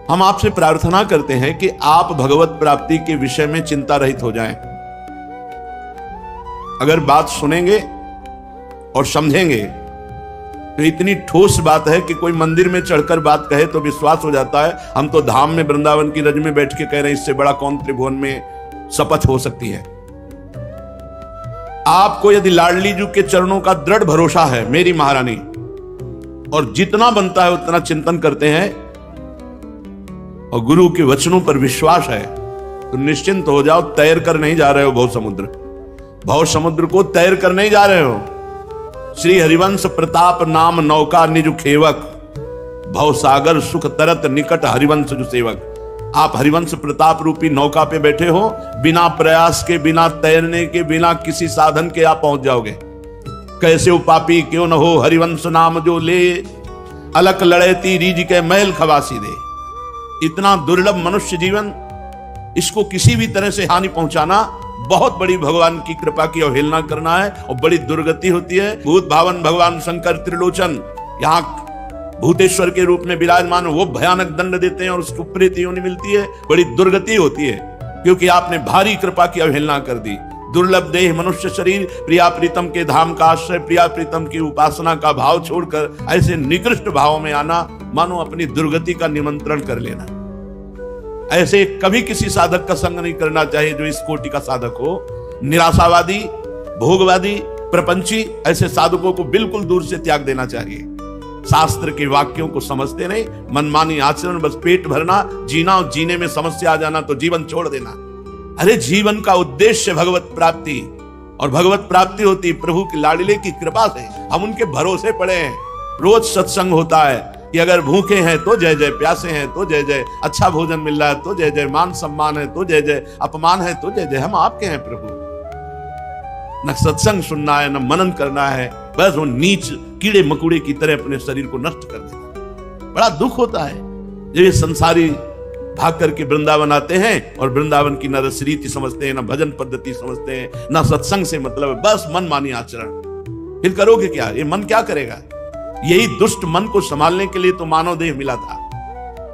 हम आपसे प्रार्थना करते हैं कि आप भगवत प्राप्ति के विषय में चिंता रहित हो जाएं। अगर बात सुनेंगे और समझेंगे तो इतनी ठोस बात है कि कोई मंदिर में चढ़कर बात कहे तो विश्वास हो जाता है। हम तो धाम में वृंदावन की रज में बैठ के कह रहे हैं, इससे बड़ा कौन त्रिभुवन में शपथ हो सकती है। आपको यदि लाडली जी के चरणों का दृढ़ भरोसा है मेरी महारानी, और जितना बनता है उतना चिंतन करते हैं और गुरु के वचनों पर विश्वास है, तो निश्चिंत हो जाओ। तैर कर नहीं जा रहे हो भव समुद्र को तैर कर नहीं जा रहे हो। श्री हरिवंश प्रताप नाम नौका निज खेवक, भव सागर सुख तरत निकट हरिवंश जो सेवक। आप हरिवंश प्रताप रूपी नौका पे बैठे हो, बिना प्रयास के, बिना तैरने के, बिना किसी साधन के आप पहुंच जाओगे। कैसे उपापी क्यों न हो हरिवंश नाम जो ले, अलक लड़ेती रीज के महल खवासी दे। इतना दुर्लभ मनुष्य जीवन, इसको किसी भी तरह से हानि पहुंचाना बहुत बड़ी भगवान की कृपा की अवहेलना करना है और बड़ी दुर्गति होती है। भूत भावन भगवान शंकर त्रिलोचन यहाँ भूतेश्वर के रूप में विराजमान, वो भयानक दंड देते हैं और उसको प्रेत योनि मिलती है। बड़ी दुर्गति होती है क्योंकि आपने भारी कृपा की अवहेलना कर दी। दुर्लभ देह मनुष्य शरीर, प्रिया प्रीतम के धाम का आश्रय, प्रिया प्रीतम की उपासना का भाव छोड़कर ऐसे निकृष्ट भाव में आना, मानो अपनी दुर्गति का निमंत्रण कर लेना। ऐसे कभी किसी साधक का संग नहीं करना चाहिए जो इस कोटि का साधक हो। निराशावादी, भोगवादी, प्रपंची, ऐसे साधकों को बिल्कुल दूर से त्याग देना चाहिए। शास्त्र के वाक्यों को समझते नहीं, मनमानी आचरण, बस पेट भरना, जीना और जीने में समस्या आ जाना तो जीवन छोड़ देना। अरे जीवन का उद्देश्य भगवत प्राप्ति, और भगवत प्राप्ति होती प्रभु की लाडले की कृपा से। हम उनके भरोसे पड़े हैं। रोज सत्संग होता है कि अगर भूखे हैं तो जय जय, प्यासे हैं तो जय जय, अच्छा भोजन मिल रहा है तो जय जय, मान सम्मान है तो जय जय, अपमान है तो जय जय। हम आपके हैं प्रभु। न सत्संग सुनना है, न मनन करना है, बस वो नीच कीड़े मकुड़े की तरह अपने शरीर को नष्ट कर देना। बड़ा दुख होता है जब ये संसारी भाग करके वृंदावन आते हैं और वृंदावन की न रस रीति समझते हैं, न भजन पद्धति समझते हैं, न सत्संग से मतलब है, बस मन मानी आचरण। फिर करोगे क्या? ये मन क्या करेगा? यही दुष्ट मन को संभालने के लिए तो मानव देह मिला था,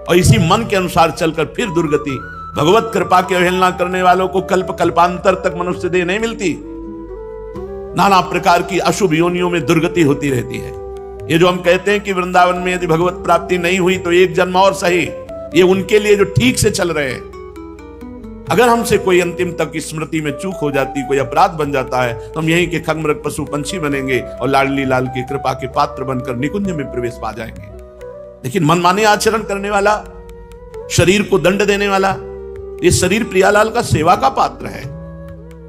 और इसी मन के अनुसार चलकर फिर दुर्गति। भगवत कृपा की अवहेलना करने वालों को कल्प कल्पांतर तक मनुष्य देह नहीं मिलती। नाना प्रकार की अशुभ योनियों में दुर्गति होती रहती है। ये जो हम कहते हैं कि वृंदावन में यदि भगवत प्राप्ति नहीं हुई तो एक जन्म और सही, ये उनके लिए जो ठीक से चल रहे हैं। अगर हमसे कोई अंतिम तक स्मृति में चूक हो जाती, कोई अपराध बन जाता है, तो हम यहीं के खगमृग पशु पंछी बनेंगे और लाडली लाल की कृपा के पात्र बनकर निकुंज में प्रवेश पा जाएंगे। लेकिन मनमाने आचरण करने वाला, शरीर को दंड देने वाला, ये शरीर प्रियालाल का सेवा का पात्र है।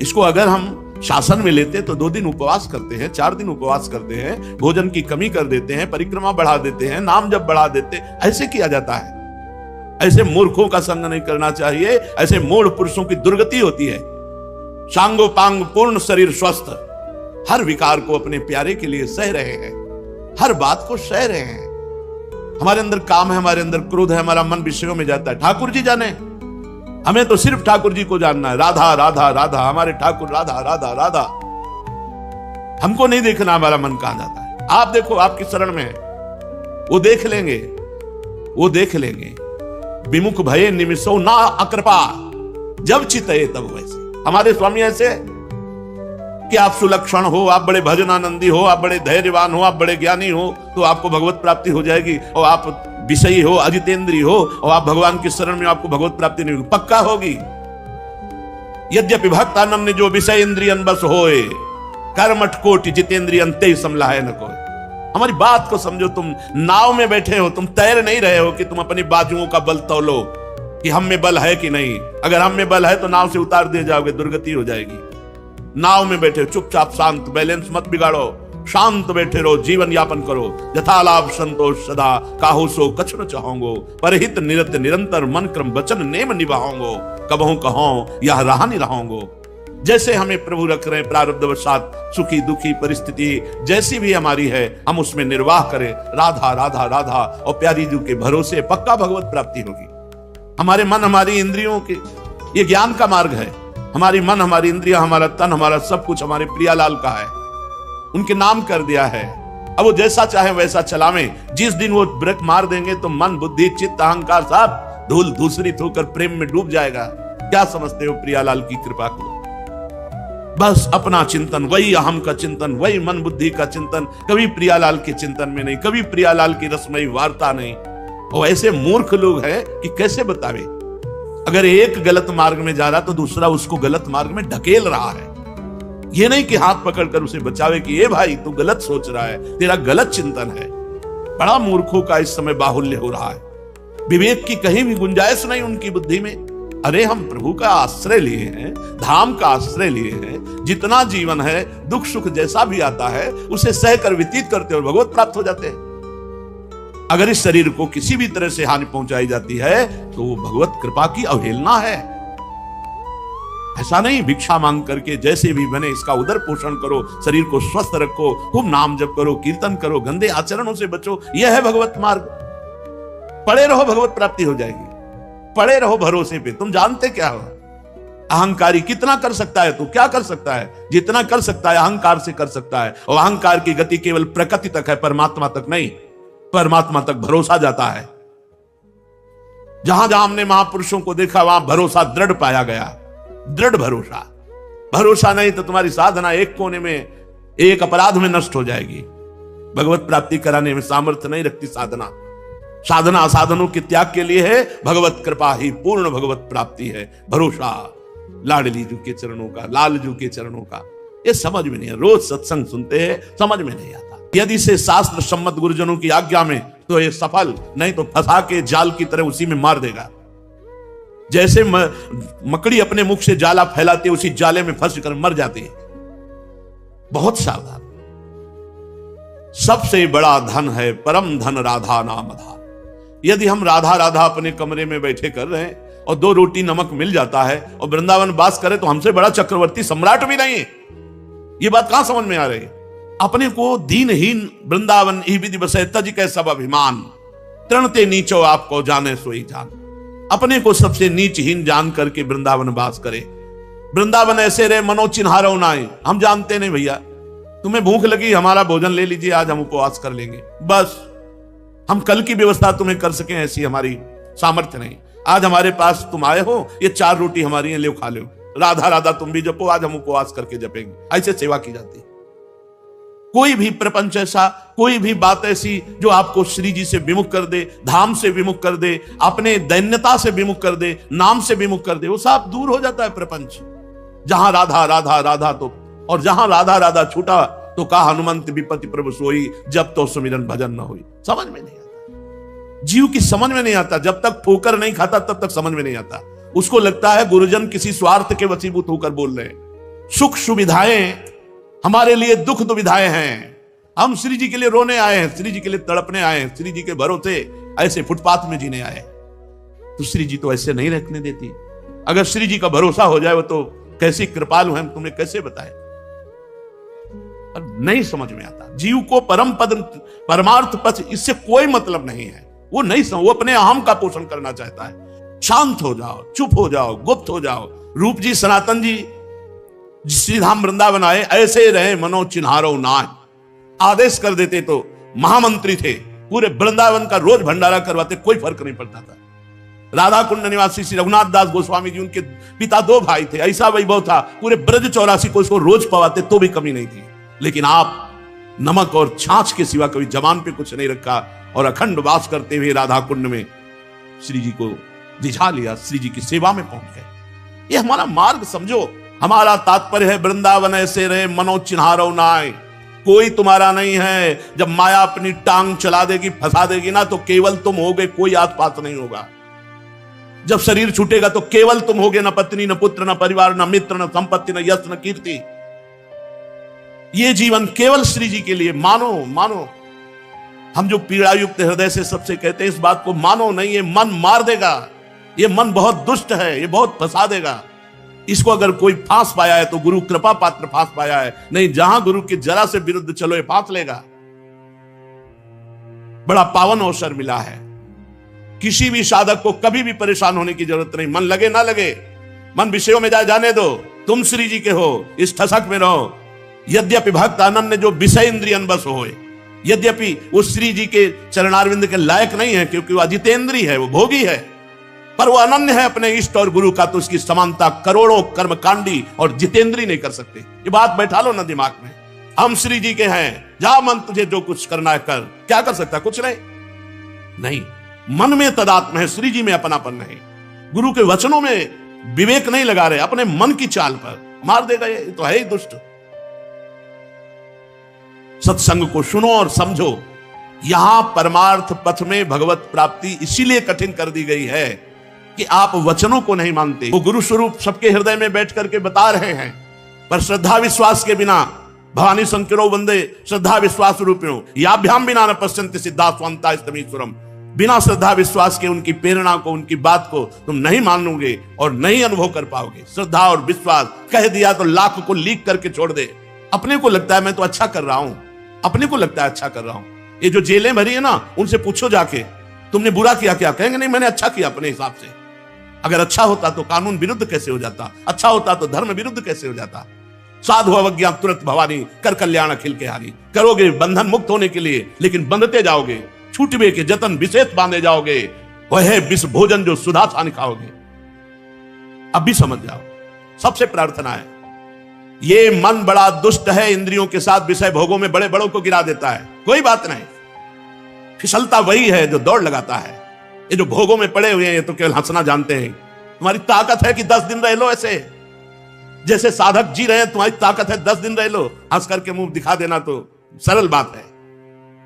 इसको अगर हम शासन में लेते तो 2 दिन उपवास करते हैं, 4 दिन उपवास करते हैं, भोजन की कमी कर देते हैं, परिक्रमा बढ़ा देते हैं, नाम जब बढ़ा देते, ऐसे किया जाता है। ऐसे मूर्खों का संग नहीं करना चाहिए। ऐसे मूढ़ पुरुषों की दुर्गति होती है। शांगो पांग पूर्ण शरीर स्वस्थ, हर विकार को अपने प्यारे के लिए सह रहे हैं, हर बात को सह रहे हैं। हमारे अंदर काम है, हमारे अंदर क्रोध है, हमारा मन विषयों में जाता है। ठाकुर जी जाने, हमें तो सिर्फ ठाकुर जी को जानना है। राधा राधा राधा, हमारे ठाकुर राधा राधा राधा। हमको नहीं देखना हमारा मन कहां जाता है। आप देखो, आपकी शरण में है, वो देख लेंगे, वो देख लेंगे। विमुख भये निमिषो ना अकृपा, जब चितये तब वैसे। हमारे स्वामी ऐसे कि आप सुलक्षण हो, आप बड़े भजनानंदी हो, आप बड़े धैर्यवान हो, आप बड़े ज्ञानी हो, तो आपको भगवत प्राप्ति हो जाएगी। और आप विषयी हो, अजितेंद्रिय हो, और आप भगवान की शरण में, आपको भगवत प्राप्ति नहीं होगी, पक्का होगी। यद्यपि भक्तानम ने जो विषय इंद्रियन बस होए, कर्मठ कोटि जितेंद्रियन ते समलाहे न कोई। हमारी बात को समझो। तुम नाव में बैठे हो, तुम तैर नहीं रहे हो कि तुम अपनी बाजुओं का बल तौलो कि हम में बल है कि नहीं। अगर हम में बल है तो नाव से उतार दिए जाओगे, दुर्गति हो जाएगी। नाव में बैठे चुपचाप शांत, बैलेंस मत बिगाड़ो, शांत बैठे रहो, जीवन यापन करो। यथालाभ संतोष सदा, काहू सो कछु न चाहोंगो, परहित निरत निरंतर मन क्रम वचन नेम निभाओंगो, कबहू कहो यह रहा नहीं रहोंगो। जैसे हमें प्रभु रख रहे हैं प्रारब्धवशात, सुखी दुखी परिस्थिति जैसी भी हमारी है, हम उसमें निर्वाह करें। राधा राधा राधा, और प्यारी जी के भरोसे पक्का भगवत प्राप्ति होगी। हमारे मन, हमारी इंद्रियों के, ये ज्ञान का मार्ग है। हमारी मन, हमारी इंद्रिया, हमारा तन, हमारा सब कुछ हमारे प्रियालाल का है, उनके नाम कर दिया है। अब वो जैसा चाहे वैसा चलावें। जिस दिन वो ब्रेक मार देंगे तो मन, बुद्धि, चित्त, अहंकार सब धूल दूसरित होकर प्रेम में डूब जाएगा। क्या समझते हो प्रियालाल की कृपा को? बस अपना चिंतन, वही अहम का चिंतन, वही मन बुद्धि का चिंतन, कभी प्रियालाल के चिंतन में नहीं, कभी प्रियालाल की रसमयी वार्ता नहीं। और ऐसे मूर्ख लोग हैं कि कैसे बतावे। अगर एक गलत मार्ग में जा रहा तो दूसरा उसको गलत मार्ग में ढकेल रहा है। ये नहीं कि हाथ पकड़कर उसे बचावे कि ए भाई तू गलत सोच रहा है, तेरा गलत चिंतन है। बड़ा मूर्खों का इस समय बाहुल्य हो रहा है। विवेक की कहीं भी गुंजाइश नहीं उनकी बुद्धि में। अरे हम प्रभु का आश्रय लिए हैं, धाम का आश्रय लिए हैं। जितना जीवन है, दुख सुख जैसा भी आता है उसे सहकर व्यतीत करते और भगवत प्राप्त हो जाते हैं। अगर इस शरीर को किसी भी तरह से हानि पहुंचाई जाती है तो वो भगवत कृपा की अवहेलना है। ऐसा नहीं भिक्षा मांग करके जैसे भी बने इसका उदर पोषण करो, शरीर को स्वस्थ रखो, खूब नाम जप करो, कीर्तन करो, गंदे आचरणों से बचो। यह है भगवत मार्ग। पड़े रहो, भगवत प्राप्ति हो जाएगी। पड़े रहो भरोसे पे। तुम जानते क्या हो? अहंकारी कितना कर सकता है? तू क्या कर सकता है? जितना कर सकता है अहंकार से कर सकता है। और अहंकार की गति केवल प्रकृति तक है, परमात्मा तक नहीं। परमात्मा तक भरोसा जाता है। जहां जहां हमने महापुरुषों को देखा वहां भरोसा दृढ़ पाया गया। दृढ़ भरोसा। भरोसा नहीं तो तुम्हारी साधना एक कोने में, एक अपराध में नष्ट हो जाएगी। भगवत प्राप्ति कराने में सामर्थ्य नहीं रखती साधना। साधना साधनों के त्याग के लिए है। भगवत कृपा ही पूर्ण भगवत प्राप्ति है। भरोसा लाडली जू के चरणों का, लाल जू के चरणों का। ये समझ में नहीं है। रोज सत्संग सुनते हैं, समझ में नहीं आता। यदि से शास्त्र सम्मत गुरुजनों की आज्ञा में तो ये सफल, नहीं तो फंसा के जाल की तरह उसी में मार देगा। जैसे मकड़ी अपने मुख से जाला फैलाती है, उसी जाले में फंस कर मर जाती है। बहुत सावधान। सबसे बड़ा धन है परम धन राधा नाम धाम। यदि हम राधा राधा अपने कमरे में बैठे कर रहे हैं और 2 रोटी नमक मिल जाता है और वृंदावन वास करे तो हमसे बड़ा चक्रवर्ती सम्राट भी नहीं है। ये बात कहां समझ में आ रही है? अपने को दीनहीन वृंदावन ही विधि बसे तज के सब अभिमान, तृणते नीचो आपको जाने सोई जान। अपने को सबसे नीचहीन जान करके वृंदावन वास करे। वृंदावन ऐसे रहे मनो चिन्हारो नाए। हम जानते नहीं भैया, तुम्हें भूख लगी, हमारा भोजन ले लीजिए, आज हम उपवास कर लेंगे। बस हम कल की व्यवस्था तुम्हें कर सकें ऐसी हमारी सामर्थ्य नहीं। आज हमारे पास तुम आए हो, ये 4 रोटी हमारी है, ले खा लो। राधा राधा तुम भी जपो, आज हम उपवास करके जपेंगे। ऐसे सेवा की जाती है। कोई भी प्रपंच ऐसा, कोई भी बात ऐसी जो आपको श्री जी से विमुख कर दे, धाम से विमुख कर दे, अपने दैन्यता से विमुख कर दे, नाम से विमुख कर दे, वो सब दूर हो जाता है प्रपंच। जहां राधा राधा राधा तो, और जहां राधा राधा छूटा तो कहा हनुमंत विपति प्रभु सोई, जब तो सुमिरन भजन न हुई। समझ में नहीं आता। जीव की समझ में नहीं आता। जब तक ठोकर नहीं खाता तब तक समझ में नहीं आता। उसको लगता है गुरुजन किसी स्वार्थ के वशीभूत होकर बोल रहे हैं। सुख सुविधाएं हमारे लिए दुख दुविधाएं हैं। हम श्री जी के लिए रोने आए हैं, श्री जी के लिए तड़पने आए हैं, श्री जी के भरोसे ऐसे फुटपाथ में जीने आए। तो श्री जी तो ऐसे नहीं रखने देती। अगर श्री जी का भरोसा हो जाए वो तो कैसी कृपालु है, तुम्हें कैसे बताए। नहीं समझ में आता। जीव को परम पद परमार्थ पथ इससे कोई मतलब नहीं है। वो नहीं वो अपने अहम का पोषण करना चाहता है। शांत हो जाओ, चुप हो जाओ, गुप्त हो जाओ। रूप जी सनातन जी श्रीधाम वृंदावन आए, ऐसे रहे मनो चिन्हारो नाय। आदेश कर देते तो महामंत्री थे, पूरे वृंदावन का रोज भंडारा करवाते, कोई फर्क नहीं पड़ता था। राधा कुंड निवासी श्री रघुनाथ दास गोस्वामी जी, उनके पिता 2 भाई थे, ऐसा वैभव था, पूरे ब्रज 84 को इसको रोज पवाते तो भी कमी नहीं थी। लेकिन आप नमक और छाछ के सिवा कभी जबान पे कुछ नहीं रखा और अखंड वास करते हुए राधा कुंड में श्री जी को रिझा लिया, श्री जी की सेवा में पहुंच गए। ये हमारा मार्ग समझो। हमारा तात्पर्य है वृंदावन ऐसे रहे मनो चिन्हारो नाय। कोई तुम्हारा नहीं है। जब माया अपनी टांग चला देगी, फंसा देगी ना, तो केवल तुम होगे, कोई आसपास नहीं होगा। जब शरीर छूटेगा तो केवल तुम होगे, न पत्नी, न पुत्र, न परिवार, न मित्र, न संपत्ति, न यश, न कीर्ति। ये जीवन केवल श्री जी के लिए। मानो मानो। हम जो पीड़ा युक्त हृदय से सबसे कहते हैं इस बात को मानो नहीं, ये मन मार देगा। ये मन बहुत दुष्ट है, ये बहुत फंसा देगा। इसको अगर कोई फांस पाया है तो गुरु कृपा पात्र फांस पाया है, नहीं जहां गुरु के जरा से विरुद्ध चलो ये फांस लेगा। बड़ा पावन अवसर मिला है। किसी भी साधक को कभी भी परेशान होने की जरूरत नहीं। मन लगे ना लगे, मन विषयों में जाने दो। तुम श्री जी के हो, इस ठसक में रहो। यद्यपि भक्त अनन्य जो विषय इंद्रियन बस होए, यद्यपि वो श्री जी के चरणारविंद के लायक नहीं है, क्योंकि वो अजितेंद्री है, वो भोगी है। पर वो अनन्य है अपने इष्ट और गुरु का, तो उसकी समानता करोड़ों कर्मकांडी और जितेंद्री नहीं कर सकते। ये बात बैठा लो ना दिमाग में। हम श्री जी के हैं, जा मन तुझे जो कुछ करना है कर। क्या कर सकता? कुछ नहीं। मन में तदात्म है, श्री जी में अपनापन नहीं। गुरु के वचनों में विवेक नहीं लगा रहे, अपने मन की चाल पर मार देगा। ये तो है ही दुष्ट। सत्संग को सुनो और समझो। यहां परमार्थ पथ में भगवत प्राप्ति इसीलिए कठिन कर दी गई है कि आप वचनों को नहीं मानते। वो गुरु स्वरूप सबके हृदय में बैठ करके बता रहे हैं, पर श्रद्धा विश्वास के बिना भवानी संकिरो वंदे श्रद्धा विश्वास रूपिणो याभ्याम बिना न पश्यन्ति सिद्धा स्वांता स्तमीश्वरम। बिना श्रद्धा विश्वास के उनकी प्रेरणा को, उनकी बात को तुम नहीं मानोगे और नहीं अनुभव कर पाओगे। श्रद्धा और विश्वास कह दिया तो लाख को लीक करके छोड़ दे। अपने को लगता है मैं तो अच्छा कर रहा हूं, अपने को लगता है अच्छा कर रहा हूं। ये जो जेलें भरी है ना, उनसे पूछो जाके तुमने बुरा किया क्या? कहेंगे नहीं मैंने अच्छा किया अपने हिसाब से। अगर अच्छा होता तो कानून विरुद्ध कैसे हो जाता? अच्छा होता तो धर्म विरुद्ध कैसे हो जाता? साधु अवज्ञा तुरंत भवानी कर कल्याण अखिल के हारी। करोगे बंधन मुक्त होने के लिए, लेकिन बंधते जाओगे। छूटवे के जतन विशेष बांधे जाओगे। वह है विष भोजन जो सुधा छान खाओगे। अब भी समझ जाओ। सबसे प्रार्थना है, ये मन बड़ा दुष्ट है, इंद्रियों के साथ विषय भोगों में बड़े बड़ों को गिरा देता है। कोई बात नहीं, फिसलता वही है जो दौड़ लगाता है। ये जो भोगों में पड़े हुए हैं, ये तो केवल हंसना जानते हैं। तुम्हारी ताकत है कि 10 दिन रह लो ऐसे, जैसे साधक जी रहे हैं। तुम्हारी ताकत है 10 दिन रह लो, हंस करके मुंह दिखा देना तो सरल बात है।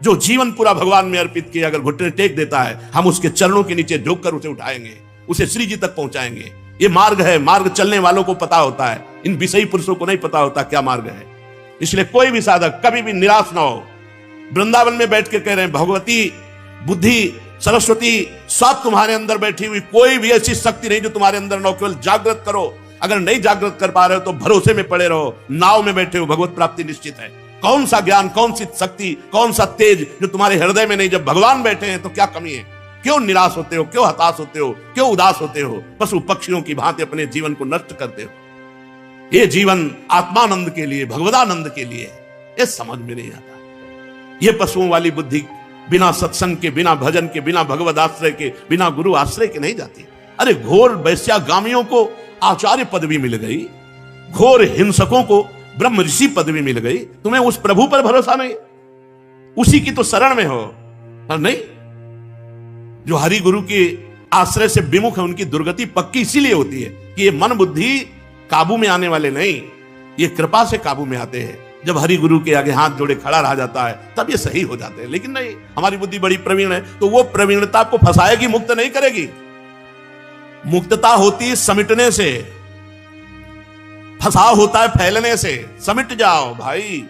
जो जीवन पूरा भगवान में अर्पित किया, अगर घुटने टेक देता है, हम उसके चरणों के नीचे झुक कर उसे उठाएंगे, उसे श्री जी तक पहुंचाएंगे। ये मार्ग है। मार्ग चलने वालों को पता होता है, इन विषयी पुरुषों को नहीं पता होता क्या मार्ग है। इसलिए कोई भी साधक कभी भी निराश ना हो। वृंदावन में बैठ के कह रहे हैं, भगवती बुद्धि सरस्वती सब तुम्हारे अंदर बैठी हुई, कोई भी ऐसी शक्ति नहीं जो तुम्हारे अंदर ना हो। केवल जागृत करो। अगर नहीं जागृत कर पा रहे हो तो भरोसे में पड़े रहो। नाव में बैठे हो, भगवत प्राप्ति निश्चित है। कौन सा ज्ञान, कौन सी शक्ति, कौन सा तेज जो तुम्हारे हृदय में नहीं? जब भगवान बैठे हैं तो क्या कमी है? क्यों निराश होते हो? क्यों हताश होते हो? क्यों उदास होते हो? पशु पक्षियों की भांति अपने जीवन को नष्ट करते हो। ये जीवन आत्मानंद के लिए, भगवदानंद के लिए, ये समझ में नहीं आता। ये पशुओं वाली बुद्धि बिना सत्संग के, बिना भजन के, बिना भगवद आश्रय के, बिना गुरु आश्रय के नहीं जाती। अरे घोर वैश्यागामियों को आचार्य पदवी मिल गई, घोर हिंसकों को ब्रह्म ऋषि पदवी मिल गई। तुम्हें उस प्रभु पर भरोसा नहीं? उसी की तो शरण में हो। पर नहीं, जो हरि गुरु के आश्रय से विमुख है, उनकी दुर्गति पक्की इसीलिए होती है कि ये मन बुद्धि काबू में आने वाले नहीं, ये कृपा से काबू में आते हैं। जब हरि गुरु के आगे हाथ जोड़े खड़ा रह जाता है, तब ये सही हो जाते हैं। लेकिन नहीं, हमारी बुद्धि बड़ी प्रवीण है, तो वो प्रवीणता को फंसाएगी, मुक्त नहीं करेगी। मुक्तता होती है समिटने से, फंसाव होता है फैलने से। समिट जाओ भाई,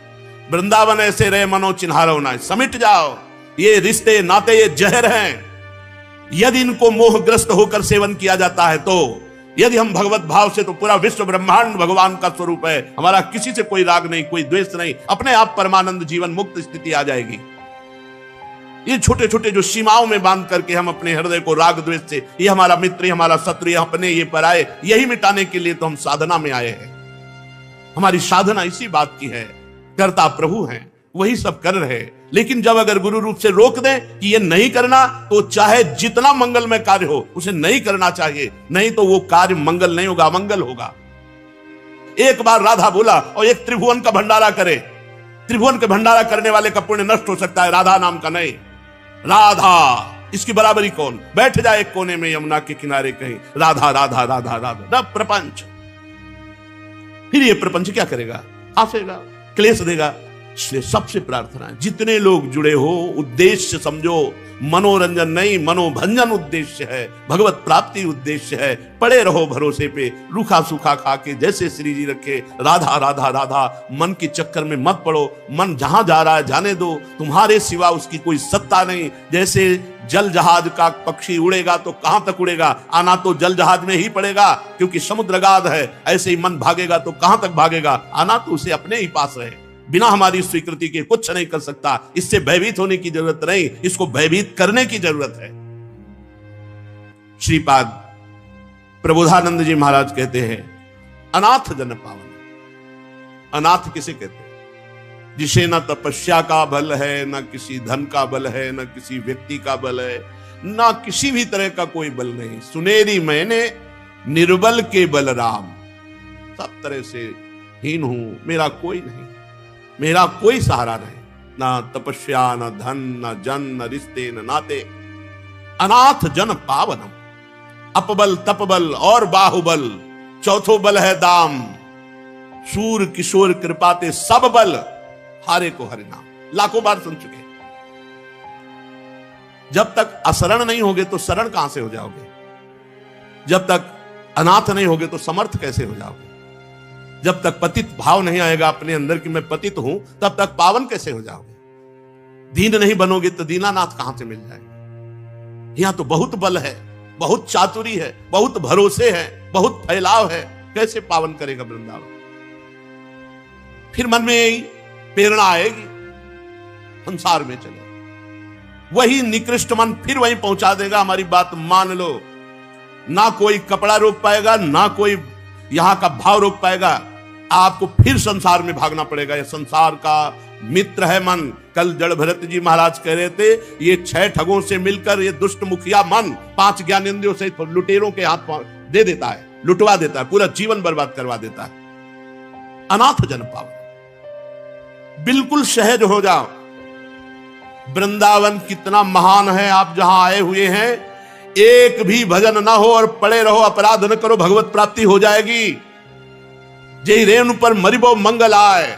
वृंदावन ऐसे रहे मनो चिन्हारो ना, समिट जाओ। ये रिश्ते नाते ये जहर हैं। यदि इनको मोहग्रस्त होकर सेवन किया जाता है, तो यदि हम भगवत भाव से, तो पूरा विश्व ब्रह्मांड भगवान का स्वरूप है। हमारा किसी से कोई राग नहीं, कोई द्वेष नहीं, अपने आप परमानंद जीवन मुक्त स्थिति आ जाएगी। ये छोटे छोटे जो सीमाओं में बांध करके हम अपने हृदय को राग द्वेष से, ये हमारा मित्र, ये हमारा शत्रु, ये अपने, ये पराये, यही मिटाने के लिए तो हम साधना में आए हैं। हमारी साधना इसी बात की है। कर्ता प्रभु हैं, वही सब कर रहे। लेकिन जब अगर गुरु रूप से रोक दें कि ये नहीं करना, तो चाहे जितना मंगलमय कार्य हो उसे नहीं करना चाहिए। नहीं तो वो कार्य मंगल नहीं होगा, अमंगल होगा। एक बार राधा बोला और एक त्रिभुवन का भंडारा करे। त्रिभुवन के भंडारा करने वाले का पुण्य नष्ट हो सकता है, राधा नाम का नहीं। राधा, इसकी बराबरी कौन? बैठ जाए एक कोने में यमुना के किनारे कहीं, राधा राधा राधा राधा। प्रपंच, फिर ये प्रपंच क्या करेगा? आसेगा, क्लेश देगा। इसलिए सबसे प्रार्थना है, जितने लोग जुड़े हो, उद्देश्य समझो। मनोरंजन नहीं, मनोभंजन उद्देश्य है, भगवत प्राप्ति उद्देश्य है। पड़े रहो भरोसे पे, रूखा सूखा खा के जैसे श्री जी रखे, राधा राधा राधा। मन के चक्कर में मत पड़ो। मन जहां जा रहा है जाने दो, तुम्हारे सिवा उसकी कोई सत्ता नहीं। जैसे जल जहाज का पक्षी उड़ेगा तो कहां तक उड़ेगा? आना तो जल जहाज में ही पड़ेगा, क्योंकि समुद्रगाध है। ऐसे ही मन भागेगा तो कहां तक भागेगा? आना तो उसे अपने ही पास है। बिना हमारी स्वीकृति के कुछ नहीं कर सकता। इससे भयभीत होने की जरूरत नहीं, इसको भयभीत करने की जरूरत है। श्रीपाद प्रबोधानंद जी महाराज कहते हैं, अनाथ जन पावन। अनाथ किसे कहते हैं? जिसे न तपस्या का बल है, न किसी धन का बल है, न किसी व्यक्ति का बल है, ना किसी भी तरह का कोई बल नहीं। सुनेरी मैंने निर्बल के बलराम, सब तरह से हीन हूं, मेरा कोई नहीं, मेरा कोई सहारा नहीं, ना तपस्या, ना धन, ना जन, न रिश्ते, न नाते। अनाथ जन पावनम, अपबल तपबल और बाहुबल, चौथो बल है दाम। सूर किशोर कृपाते सब बल, हारे को हरि नाम। लाखों बार सुन चुके। जब तक अशरण नहीं होगे तो शरण कहां से हो जाओगे? जब तक अनाथ नहीं होगे तो समर्थ कैसे हो जाओगे? जब तक पतित भाव नहीं आएगा अपने अंदर कि मैं पतित हूं, तब तक पावन कैसे हो जाओगे? दीन नहीं बनोगे तो दीनानाथ कहां से मिल जाएगा? यहां तो बहुत बल है, बहुत चातुरी है, बहुत भरोसे है, बहुत फैलाव है, कैसे पावन करेगा वृंदावन? फिर मन में यही प्रेरणा आएगी, संसार में चले, वही निकृष्ट मन फिर वहीं पहुंचा देगा। हमारी बात मान लो, ना कोई कपड़ा रोक पाएगा, ना कोई यहां का भाव रोक पाएगा। आपको फिर संसार में भागना पड़ेगा। यह संसार का मित्र है मन। कल जड़ भरत जी महाराज कह रहे थे, ये 6 ठगों से मिलकर ये दुष्ट मुखिया मन 5 ज्ञानेंद्रियों से लुटेरों के हाथ दे देता है, लुटवा देता है, पूरा जीवन बर्बाद करवा देता है। अनाथ जन पावन, बिल्कुल सहज हो जाओ। वृंदावन कितना महान है। आप जहां आए हुए हैं, एक भी भजन ना हो और पड़े रहो, अपराध न करो, भगवत प्राप्ति हो जाएगी। जय रेणु पर मरिबो मंगल आए।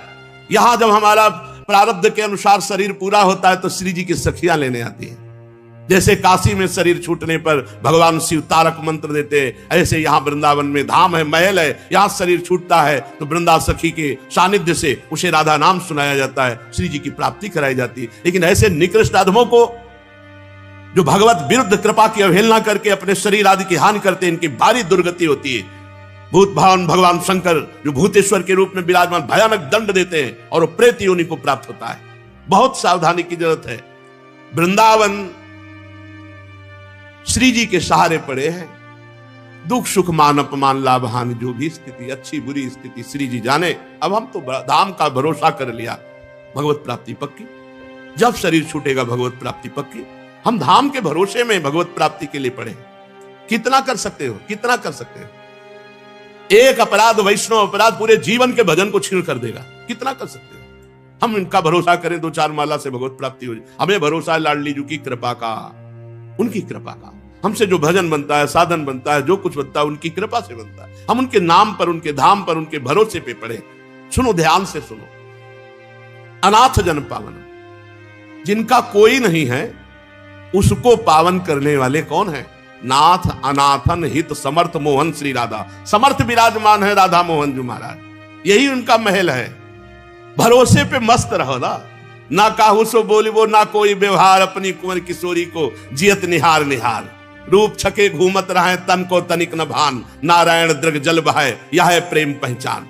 यहां जब हमारा प्रारब्ध के अनुसार शरीर पूरा होता है तो श्री जी की सखियां लेने आती है। जैसे काशी में शरीर छूटने पर भगवान शिव तारक मंत्र देते, ऐसे यहां वृंदावन में धाम है, महल है, यहां शरीर छूटता है तो वृंदा सखी के सानिध्य से उसे राधा नाम सुनाया जाता है, श्री जी की प्राप्ति कराई जाती है। लेकिन ऐसे निकृष्ट अधमों को जो भगवत विरुद्ध कृपा की अवहेलना करके अपने शरीर आदि की हानि करते, इनकी भारी दुर्गति होती है। भूत भावन भगवान शंकर जो भूतेश्वर के रूप में विराजमान भयानक दंड देते हैं और प्रेत योनि को प्राप्त होता है। बहुत सावधानी की जरूरत है। वृंदावन श्री जी के सहारे पड़े हैं। दुख सुख मान अपमान लाभ हानि जो भी स्थिति, अच्छी बुरी स्थिति श्री जी जाने। अब हम तो धाम का भरोसा कर लिया, भगवत प्राप्ति पक्की। जब शरीर छूटेगा भगवत प्राप्ति पक्की। हम धाम के भरोसे में भगवत प्राप्ति के लिए पड़े। कितना कर सकते हो, कितना कर सकते हो? एक अपराध, वैष्णव अपराध पूरे जीवन के भजन को छीन कर देगा। कितना कर सकते हो? हम इनका भरोसा करें 2-4 माला से भगवत प्राप्ति हो जाए। हमें भरोसा है लाडली जी की कृपा का, उनकी कृपा का। हमसे जो भजन बनता है, साधन बनता है, जो कुछ बनता है उनकी कृपा से बनता है। हम उनके नाम पर, उनके धाम पर, उनके भरोसे पे पड़े। सुनो, ध्यान से सुनो। अनाथ जन पावन, जिनका कोई नहीं है उसको पावन करने वाले कौन है? नाथ अनाथन हित समर्थ मोहन श्री राधा। समर्थ विराजमान है राधा मोहन जी महाराज, यही उनका महल है। भरोसे पे मस्त रहो ना काहू सो बोलिबो, ना कोई व्यवहार, अपनी कुंवर किशोरी को जियत निहार निहार। रूप छके घूमत रहे, तन को तनिक न भान, नारायण दृग जल बहाए, यह है प्रेम पहचान।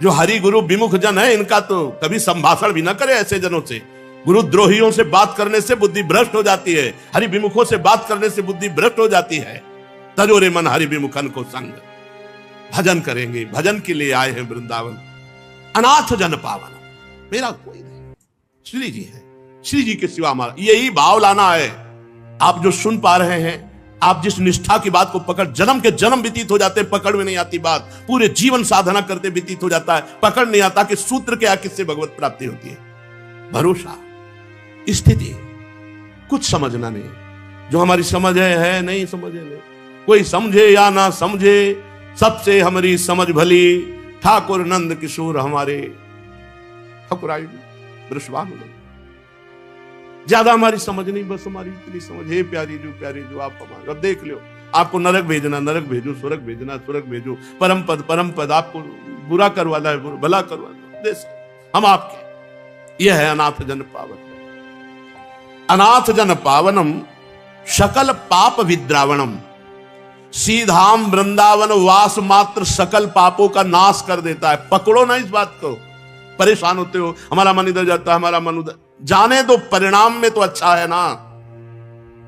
जो हरि गुरु विमुख जन है, इनका तो कभी संभाषण भी न करे ऐसे जनों से। गुरु द्रोहियों से बात करने से बुद्धि भ्रष्ट हो जाती है, हरि विमुखों से बात करने से बुद्धि भ्रष्ट हो जाती है। तजोरे मन हरि विमुखन को संग। भजन करेंगे, भजन के लिए आए हैं वृंदावन। अनाथ जन पावन, मेरा कोई नहीं, श्री जी है। श्री जी के सिवा हमारा, यही भाव लाना है। आप जो सुन पा रहे हैं, आप जिस निष्ठा की बात को पकड़, जन्म के जन्म व्यतीत हो जाते हैं, पकड़ में नहीं आती बात। पूरे जीवन साधना करते व्यतीत हो जाता है, पकड़ नहीं आता कि सूत्र क्या, किससे भगवत प्राप्ति होती है। भरोसा, स्थिति, कुछ समझना नहीं। जो हमारी समझ है नहीं समझे नहीं। कोई समझे या ना समझे, सबसे हमारी समझ भली। ठाकुर नंद किशोर हमारे ठकुराई वृषभानु। ज्यादा हमारी समझ नहीं, बस हमारी इतनी समझ। हे प्यारी जो आप हमारे, अब देख लो, आपको नरक भेजना नरक भेजो, स्वर्ग भेजना स्वर्ग भेजो, परम पद आपको बुरा करवाना है भला करवाना, हम आपके। यह है अनाथ जन पावन। अनाथ जन पावनम सकल पाप विद्रावणम। सीधाम वृंदावन वास मात्र सकल पापों का नाश कर देता है। पकड़ो ना इस बात को। परेशान होते हो, हमारा मन इधर जाता है, हमारा मन उधर, जाने दो। परिणाम में तो अच्छा है ना,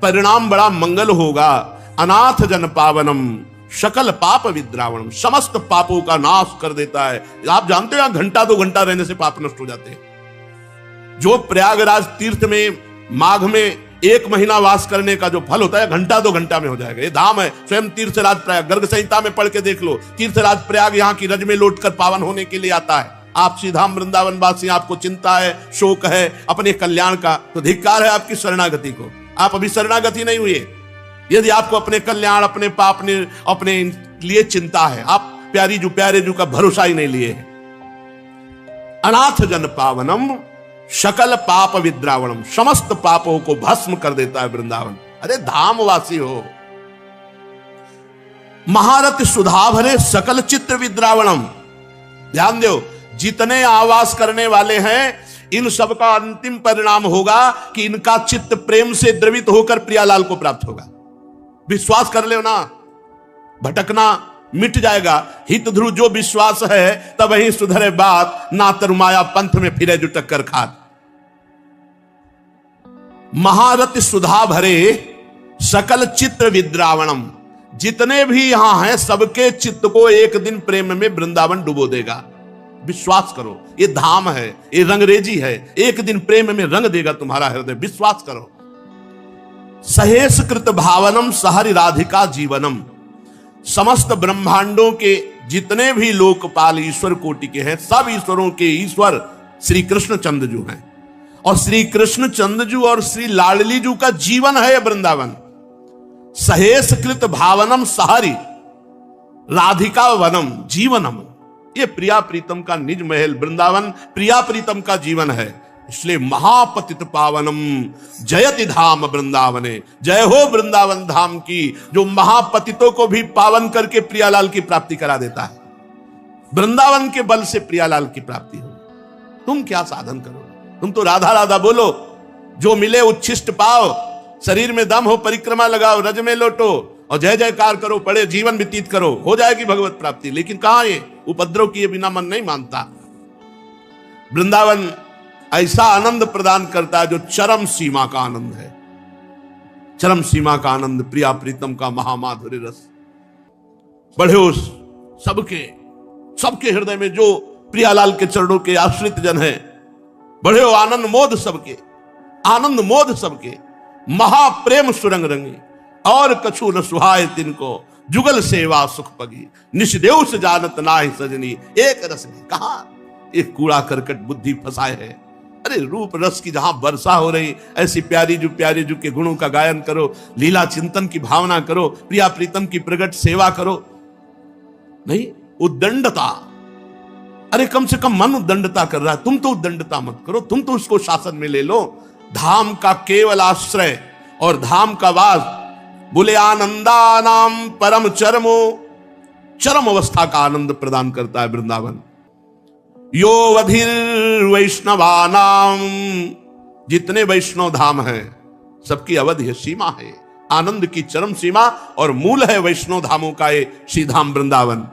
परिणाम बड़ा मंगल होगा। अनाथ जन पावनम सकल पाप विद्रावणम, समस्त पापों का नाश कर देता है। आप जानते हो, 1-2 घंटा रहने से पाप नष्ट हो जाते हैं। जो प्रयागराज तीर्थ में माघ में 1 महीना वास करने का जो फल होता है घंटा 2 घंटा में हो जाएगा। ये धाम है। स्वयं तीर्थराज प्रयाग गर्ग संहिता में पढ़ के देख लो। तीर्थराज प्रयाग यहाँ की रज में लौटकर पावन होने के लिए आता है। आप श्रीधाम वृंदावन वासी, आपको चिंता है, शोक है अपने कल्याण का, तो धिक्कार है आपकी शरणागति को। आप अभी शरणागति नहीं हुए। यदि आपको अपने कल्याण, अपने पाप, अपने लिए चिंता है, आप प्यारे जू का भरोसा ही नहीं लिए है। अनाथ जन पावनम सकल पाप विद्रावणम, समस्त पापों को भस्म कर देता है वृंदावन। अरे धामवासी हो। महारथ सुधा भरे सकल चित्त विद्रावणम। ध्यान दो, जितने आवास करने वाले हैं इन सब का अंतिम परिणाम होगा कि इनका चित्त प्रेम से द्रवित होकर प्रियालाल को प्राप्त होगा। विश्वास कर ले ना, भटकना मिट जाएगा। हित ध्रुव जो विश्वास है तब वही सुधरे बात, ना तरुमाया पंथ में फिरे जो टक्कर खात। महारथ सुधा भरे सकल चित्र विद्रावणम, जितने भी यहां हैं सबके चित्त को एक दिन प्रेम में वृंदावन डुबो देगा। विश्वास करो, ये धाम है, ये रंगरेजी है, एक दिन प्रेम में रंग देगा तुम्हारा हृदय। विश्वास करो। सहेश कृत भावनम सहरि राधिका जीवनम, समस्त ब्रह्मांडों के जितने भी लोकपाल ईश्वर कोटि के हैं, सब ईश्वरों के ईश्वर श्री कृष्ण चंद्रजू हैं। और श्री कृष्ण चंद्रजू और श्री लाडली जू का जीवन है वृंदावन। सहेश कृत भावनम सहरि राधिका वनम जीवनम, ये प्रिया प्रीतम का निज महल वृंदावन प्रिया प्रीतम का जीवन है। इसलिए महापतित पावनम जयति धाम वृंदावने, जय हो वृंदावन धाम की, जो महापतितों को भी पावन करके प्रियालाल की प्राप्ति करा देता है। वृंदावन के बल से प्रियालाल की प्राप्ति हो। तुम क्या साधन करो, तुम तो राधा राधा बोलो, जो मिले उच्छिष्ट पाओ, शरीर में दम हो परिक्रमा लगाओ, रज में लौटो और जय जयकार करो, पड़े जीवन व्यतीत करो, हो जाएगी भगवत प्राप्ति। लेकिन कहां ये उपद्रव किए बिना मन नहीं मानता। वृंदावन ऐसा आनंद प्रदान करता है जो चरम सीमा का आनंद है। चरम सीमा का आनंद प्रिया प्रीतम का महामाधुर्य रस। बढ़े उस सबके हृदय में जो प्रियालाल के चरणों के आश्रित जन हैं, बढ़े हो आनंद मोद सबके, आनंद मोद सबके, महाप्रेम सुरंग रंगी और कछु न सुहाय तिनको, जुगल सेवा सुख पगी, निष्देव से जानत नाहि सजनी, एक रस में कहा एक कूड़ा करकट बुद्धि फंसाए है। अरे रूप रस की जहां वर्षा हो रही, ऐसी प्यारी जू के गुणों का गायन करो, लीला चिंतन की भावना करो, प्रिया प्रीतम की प्रगट सेवा करो। नहीं उद्दंडता, अरे कम से कम मन उद्दंडता कर रहा है, तुम तो उद्दंडता मत करो, तुम तो उसको शासन में ले लो। धाम का केवल आश्रय और धाम का वास, बोले आनंदा नाम परम चरमो, चरम अवस्था का आनंद प्रदान करता है वृंदावन। यो वधिर वैष्णवानाम, जितने वैष्णव धाम हैं सबकी अवधि है, सीमा है, आनंद की चरम सीमा और मूल है वैष्णव धामों का ये श्रीधाम वृंदावन।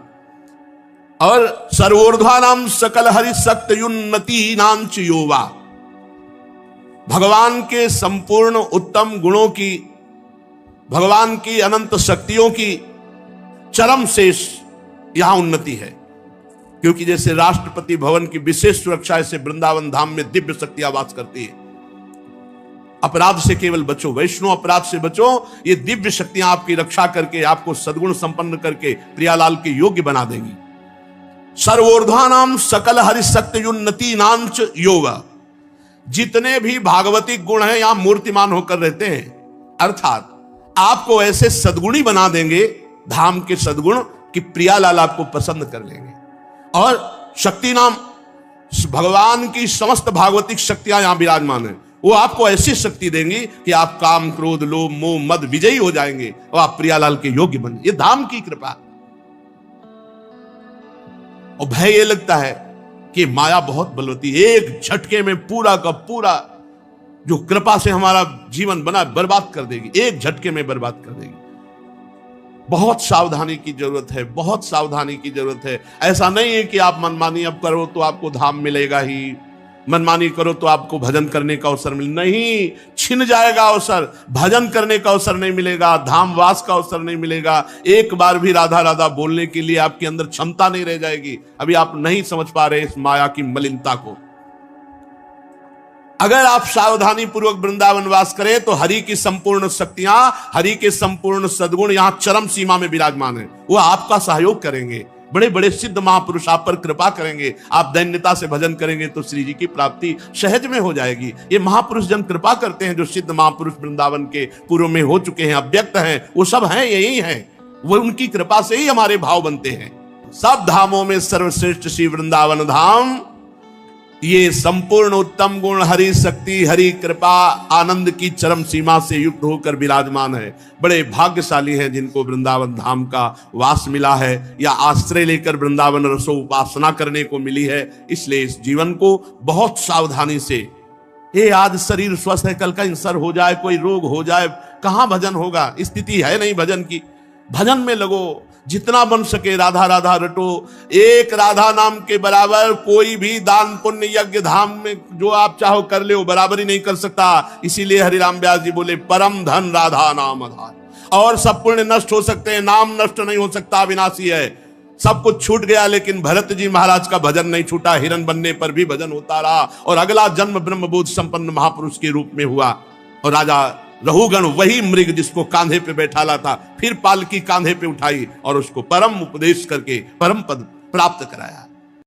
और सर्वोर्ध्वानाम सकल हरि शक्त युन्नति नांच योवा, भगवान के संपूर्ण उत्तम गुणों की, भगवान की अनंत शक्तियों की चरम शेष यहां उन्नति है। क्योंकि जैसे राष्ट्रपति भवन की विशेष सुरक्षा ऐसे वृंदावन धाम में दिव्य शक्तियां वास करती है। अपराध से केवल बचो, वैष्णव अपराध से बचो, ये दिव्य शक्तियां आपकी रक्षा करके आपको सद्गुण संपन्न करके प्रियालाल के योग्य बना देंगी। सर्वोर्ध्वानाम सकल हरिशक्ति उन्नति नांच योगा, जितने भी भागवतिक गुण हैं यहां मूर्तिमान होकर रहते हैं, अर्थात आपको ऐसे सद्गुणी बना देंगे धाम के सद्गुण कि प्रियालाल आपको पसंद कर लेंगे। और शक्ति नाम, भगवान की समस्त भागवतिक शक्तियां यहां विराजमान है, वो आपको ऐसी शक्ति देंगी कि आप काम क्रोध लोभ मोह मद विजयी हो जाएंगे और आप प्रियालाल के योग्य बन। ये धाम की कृपा। और भय ये लगता है कि माया बहुत बलवती, एक झटके में पूरा का पूरा जो कृपा से हमारा जीवन बना बर्बाद कर देगी, एक झटके में बर्बाद कर देगी। बहुत सावधानी की जरूरत है, बहुत सावधानी की जरूरत है। ऐसा नहीं है कि आप मनमानी अब करो तो आपको धाम मिलेगा ही, मनमानी करो तो आपको भजन करने का अवसर मिले, नहीं, छिन जाएगा अवसर, भजन करने का अवसर नहीं मिलेगा, धामवास का अवसर नहीं मिलेगा। एक बार भी राधा राधा बोलने के लिए आपके अंदर क्षमता नहीं रह जाएगी। अभी आप नहीं समझ पा रहे इस माया की मलिनता को। अगर आप सावधानी पूर्वक वृंदावन वास करें तो हरि की संपूर्ण शक्तियां, हरि के संपूर्ण सद्गुण यहां चरम सीमा में विराजमान है। वो आपका सहयोग करेंगे, बड़े बड़े सिद्ध महापुरुष आप पर कृपा करेंगे। आप दैन्यता से भजन करेंगे तो श्री जी की प्राप्ति सहज में हो जाएगी। ये महापुरुष जन कृपा करते हैं, जो सिद्ध महापुरुष वृंदावन के पूर्व में हो चुके हैं, अव्यक्त हैं, वो सब हैं, यही हैं। वो उनकी कृपा से ही हमारे भाव बनते हैं। सब धामों में सर्वश्रेष्ठ श्री वृंदावन धाम, ये संपूर्ण उत्तम गुण, हरि शक्ति, हरि कृपा, आनंद की चरम सीमा से युक्त होकर विराजमान है। बड़े भाग्यशाली हैं जिनको वृंदावन धाम का वास मिला है, या आश्रय लेकर वृंदावन रसो उपासना करने को मिली है। इसलिए इस जीवन को बहुत सावधानी से, ये आज शरीर स्वस्थ है, कल का इंसर हो जाए, कोई रोग हो जाए, कहां भजन होगा? स्थिति है नहीं भजन की। भजन में लगो, जितना बन सके राधा राधा रटो। एक राधा नाम के बराबर कोई भी दान पुण्य यज्ञ धाम में जो आप चाहो कर ले, वो बराबरी नहीं कर सकता। इसीलिए हरिराम व्यास जी बोले, परम धन राधा नाम आधार। और सब पुण्य नष्ट हो सकते हैं, नाम नष्ट नहीं हो सकता, अविनाशी है। सब कुछ छूट गया, लेकिन भरत जी महाराज का भजन नहीं छूटा। हिरण बनने पर भी भजन होता रहा, और अगला जन्म ब्रह्मबोध संपन्न महापुरुष के रूप में हुआ। और राजा रहुगण, वही मृग जिसको कांधे पे बैठाला था, फिर पालकी कांधे पे उठाई और उसको परम उपदेश करके परम पद प्राप्त कराया।